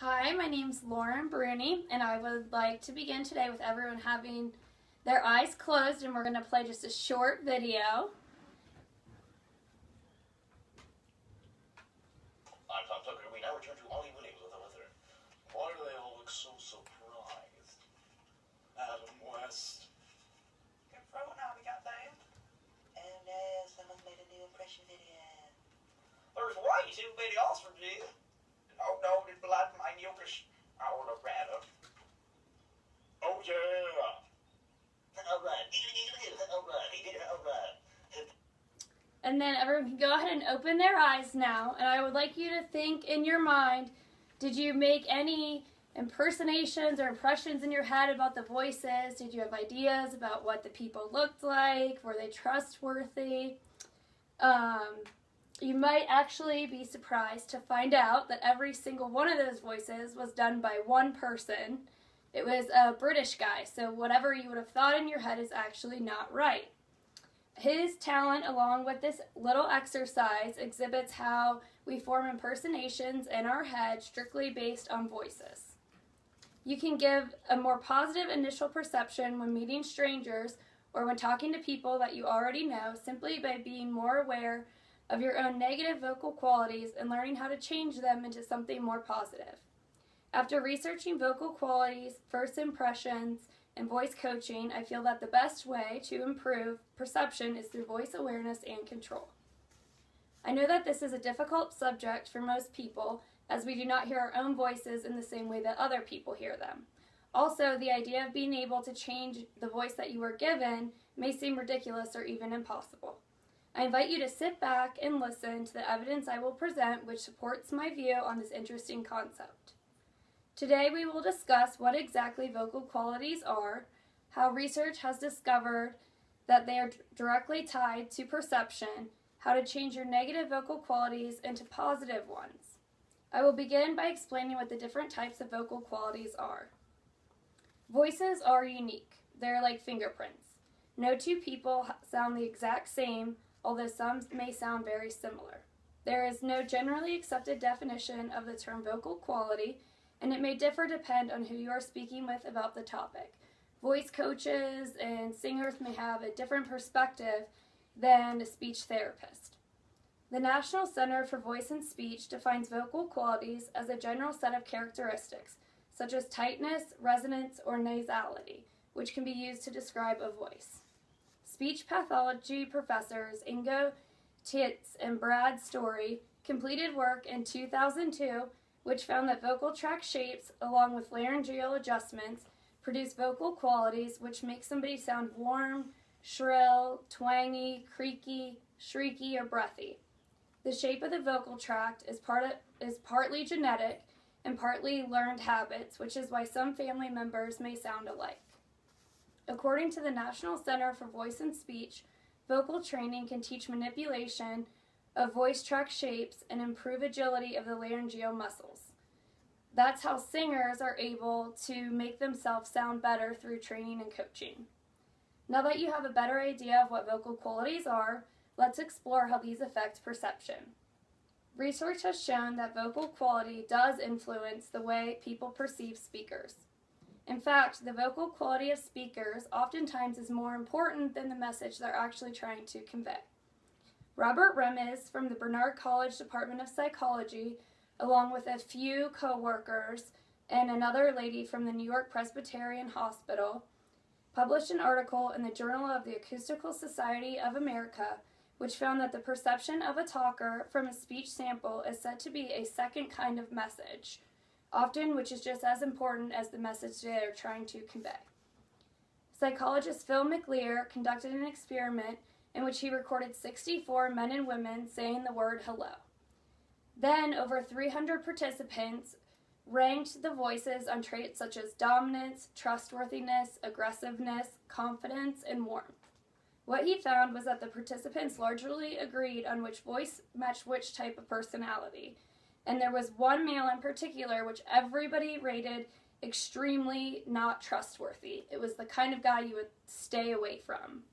Hi, my name's Lauren Bruni, and I would like to begin today with everyone having their eyes closed, and we're going to play just a short video. I'm Tom Tucker. We now return to Ollie Williams with the weather. Why do they all look so surprised? Adam West. Confront how we got down. Oh no, someone's made a new impression video. There's way too many ostriches. Oh no, the blood my mucus. Oh, the rabbit. Oh yeah. Alright, alright. And then everyone can go ahead and open their eyes now, and I would like you to think in your mind, did you make any impersonations or impressions in your head about the voices? Did you have ideas about what the people looked like? Were they trustworthy? You might actually be surprised to find out that every single one of those voices was done by one person. It was a British guy, so whatever you would have thought in your head is actually not right. His talent, along with this little exercise, exhibits how we form impersonations in our head strictly based on voices. You can give a more positive initial perception when meeting strangers or when talking to people that you already know simply by being more aware of your own negative vocal qualities and learning how to change them into something more positive. After researching vocal qualities, first impressions, and voice coaching, I feel that the best way to improve perception is through voice awareness and control. I know that this is a difficult subject for most people, as we do not hear our own voices in the same way that other people hear them. Also, the idea of being able to change the voice that you were given may seem ridiculous or even impossible. I invite you to sit back and listen to the evidence I will present which supports my view on this interesting concept. Today we will discuss what exactly vocal qualities are, how research has discovered that they are directly tied to perception, how to change your negative vocal qualities into positive ones. I will begin by explaining what the different types of vocal qualities are. Voices are unique. They're like fingerprints. No two people sound the exact same, although some may sound very similar. There is no generally accepted definition of the term vocal quality, and it may differ depend on who you are speaking with about the topic. Voice coaches and singers may have a different perspective than a speech therapist. The National Center for Voice and Speech defines vocal qualities as a general set of characteristics, such as tightness, resonance, or nasality, which can be used to describe a voice. Speech pathology professors Ingo Tietz and Brad Story completed work in 2002 which found that vocal tract shapes, along with laryngeal adjustments, produce vocal qualities which make somebody sound warm, shrill, twangy, creaky, shrieky, or breathy. The shape of the vocal tract is partly genetic and partly learned habits, which is why some family members may sound alike. According to the National Center for Voice and Speech, vocal training can teach manipulation of voice tract shapes and improve agility of the laryngeal muscles. That's how singers are able to make themselves sound better through training and coaching. Now that you have a better idea of what vocal qualities are, let's explore how these affect perception. Research has shown that vocal quality does influence the way people perceive speakers. In fact, the vocal quality of speakers oftentimes is more important than the message they're actually trying to convey. Robert Remes from the Barnard College Department of Psychology, along with a few co-workers and another lady from the New York Presbyterian Hospital, published an article in the Journal of the Acoustical Society of America, which found that the perception of a talker from a speech sample is said to be a second kind of message, often which is just as important as the message they are trying to convey. Psychologist Phil McLear conducted an experiment in which he recorded 64 men and women saying the word hello. Then, over 300 participants ranked the voices on traits such as dominance, trustworthiness, aggressiveness, confidence, and warmth. What he found was that the participants largely agreed on which voice matched which type of personality, and there was one male in particular which everybody rated extremely not trustworthy. It was the kind of guy you would stay away from.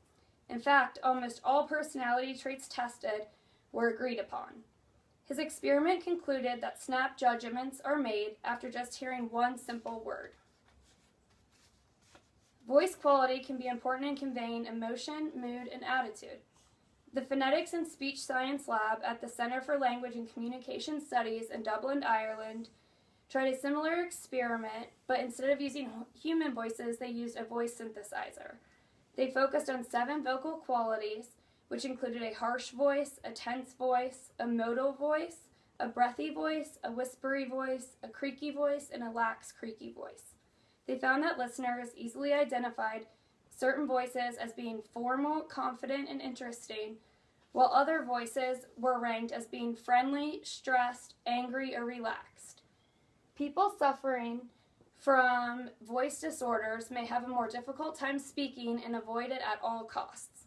In fact, almost all personality traits tested were agreed upon. His experiment concluded that snap judgments are made after just hearing one simple word. Voice quality can be important in conveying emotion, mood, and attitude. The Phonetics and Speech Science Lab at the Centre for Language and Communication Studies in Dublin, Ireland, tried a similar experiment, but instead of using human voices, they used a voice synthesizer. They focused on 7 vocal qualities, which included a harsh voice, a tense voice, a modal voice, a breathy voice, a whispery voice, a creaky voice, and a lax creaky voice. They found that listeners easily identified certain voices as being formal, confident, and interesting, while other voices were ranked as being friendly, stressed, angry, or relaxed. People suffering from voice disorders may have a more difficult time speaking and avoid it at all costs.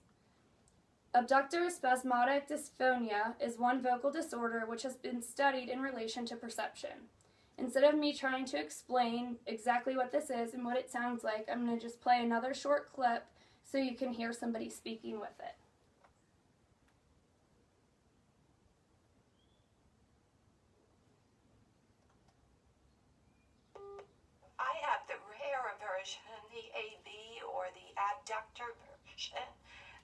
Abductor spasmodic dysphonia is one vocal disorder which has been studied in relation to perception. Instead of me trying to explain exactly what this is and what it sounds like, I'm going to just play another short clip so you can hear somebody speaking with it. I have the rare version, the AB or the abductor version.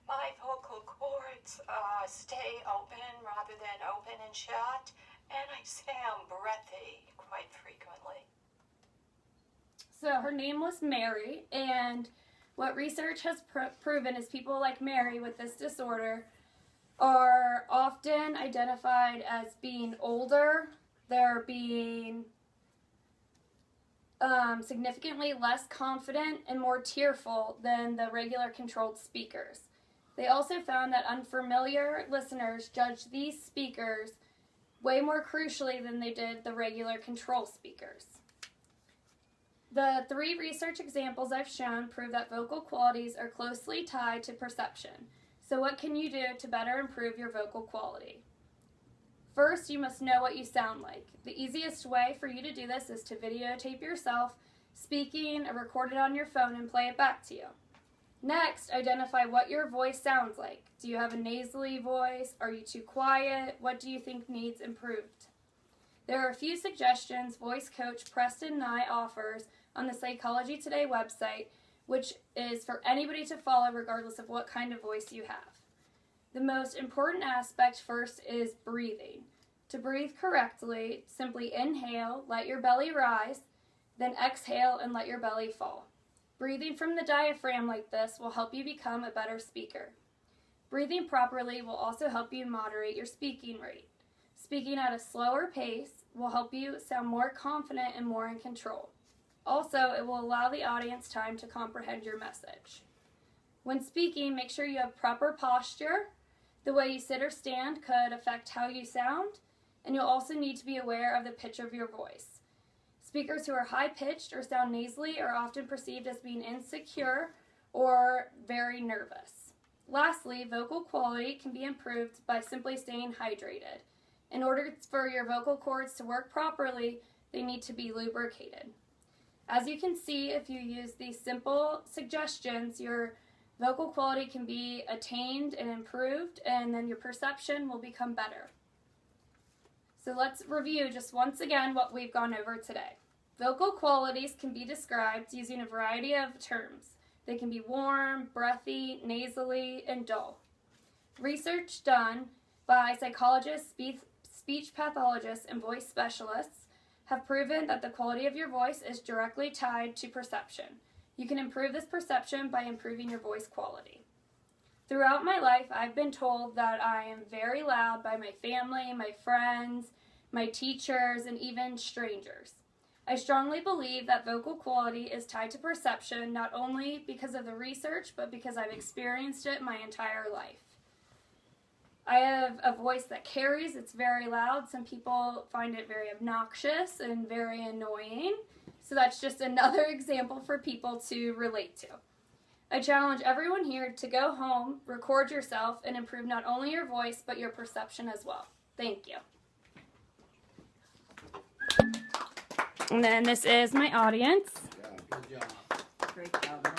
My vocal cords stay open rather than open and shut, and I sound breathy quite frequently. So her name was Mary, and what research has proven is people like Mary with this disorder are often identified as being older, they're being significantly less confident and more tearful than the regular controlled speakers. They also found that unfamiliar listeners judged these speakers way more crucially than they did the regular control speakers. The 3 research examples I've shown prove that vocal qualities are closely tied to perception. So what can you do to better improve your vocal quality? First, you must know what you sound like. The easiest way for you to do this is to videotape yourself speaking or record it on your phone and play it back to you. Next, identify what your voice sounds like. Do you have a nasally voice? Are you too quiet? What do you think needs improved? There are a few suggestions voice coach Preston Nye offers on the Psychology Today website, which is for anybody to follow regardless of what kind of voice you have. The most important aspect first is breathing. To breathe correctly, simply inhale, let your belly rise, then exhale and let your belly fall. Breathing from the diaphragm like this will help you become a better speaker. Breathing properly will also help you moderate your speaking rate. Speaking at a slower pace will help you sound more confident and more in control. Also, it will allow the audience time to comprehend your message. When speaking, make sure you have proper posture. The way you sit or stand could affect how you sound, and you'll also need to be aware of the pitch of your voice. Speakers who are high-pitched or sound nasally are often perceived as being insecure or very nervous. Lastly, vocal quality can be improved by simply staying hydrated. In order for your vocal cords to work properly, they need to be lubricated. As you can see, if you use these simple suggestions, your vocal quality can be attained and improved, and then your perception will become better. So let's review just once again what we've gone over today. Vocal qualities can be described using a variety of terms. They can be warm, breathy, nasally, and dull. Research done by psychologists, speech pathologists, and voice specialists have proven that the quality of your voice is directly tied to perception. You can improve this perception by improving your voice quality. Throughout my life, I've been told that I am very loud by my family, my friends, my teachers, and even strangers. I strongly believe that vocal quality is tied to perception not only because of the research, but because I've experienced it my entire life. I have a voice that carries, it's very loud. Some people find it very obnoxious and very annoying. So that's just another example for people to relate to. I challenge everyone here to go home, record yourself, and improve not only your voice, but your perception as well. Thank you. And then this is my audience. Yeah, good job. Great job.